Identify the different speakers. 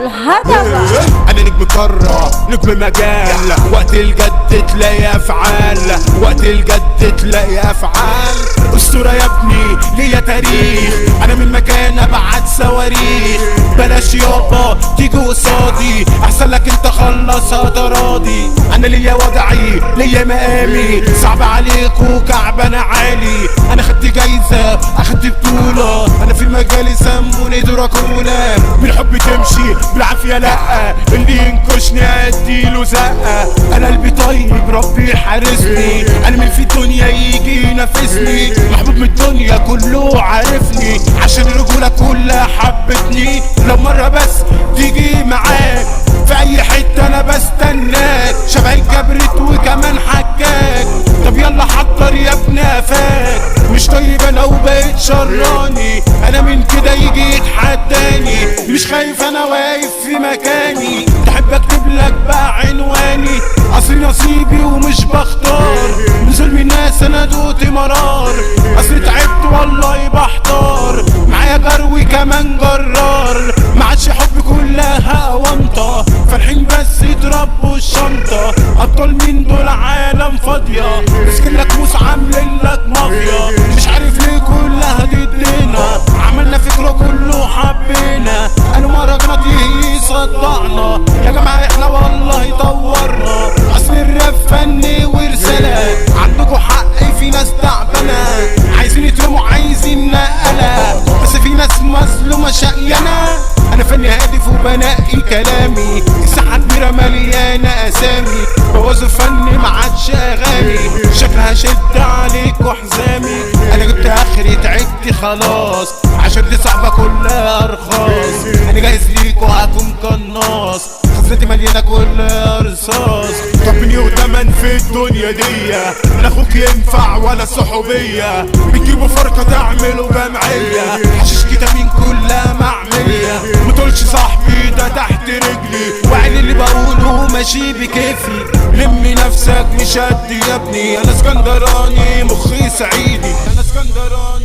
Speaker 1: الهضبة.
Speaker 2: انا نجم قارة نجم مجال، وقت الجد تلاقي افعال، وقت الجد تلاقي افعال. اسطورة يا ابني ليا تاريخ، انا من مكان ابعت صواريخ. بلاش يابا تيجي قصادي، احسن لك انت خلصها تراضي. انا ليا وضعي ليا مقامي، صعب عليكوا كعبنا عالي. انا خدت جايزة اخدت بطولة، انا في المجال سموني دراكولا. بالحب تمشي بالعافية لأ، اللي ينكشني اديله زقة. انا قلبي طيب ربي يحارسني، انا من في الدنيا يجي ينافسني. محبوب من الدنيا كله عارفني، عشان الرجولة كلها حبتني. لو مرة بس تيجي معاك في اي حتة انا بستناك، شبه الكبريت وكمان حكاك. طب يلا حضر يا ابن قفاك، مش طيب انا وبقيت شراني. انا من كده يجي يتحداني، مش خايف انا واقف في مكاني. تحب اكتب لك بقى عنواني، اصل نصيبي ومش بختار. من ظلم الناس انا دوت مرار، اصل تعبت والله بحتار. معايا جروي كمان جرار، معادش حب كلها وانطة. فرحين بس يضربوا الشنطة، ابطال مين دول عالم فاضية. مسكن لك موس عاملين لك مافيا، مش عارف ليه كلها ضدنا. عملنا فكرة كله حبينا، قالوا مهرجانات يصدعنا. يا جماعة احنا والله طورنا، اصل الراب فن ورسالة. عندكوا حق في ناس تعبانة، عايزين يترموا عايزين نقلة، بس في ناس مظلومة شقيانة. انا فني هادف وبنقي كلامي، الساحة كبيرة مليانة اسامي. بوظ فني معادش اغاني، شكلها شد عليك وحزامي. انا جبت اخري تعبت خلاص، عشان دي صعبة كلها ارخاص. انا جاهز ليك وهكون قناص، خزنتي مليانة كلها رصاص. طب من يؤتمن في الدنيا دي، لا اخوك ينفع ولا صحوبية. بتجيبوا فرقة تعملوا جمعية، حشيش كتامين كلها معمية. متقولش صاحبي ده تحت رجلي، وعين اللي بقوله ماشي بكيفي. لمي نفسك مش قد يا ابني، انا اسكندراني مخي صعيدي، انا اسكندراني.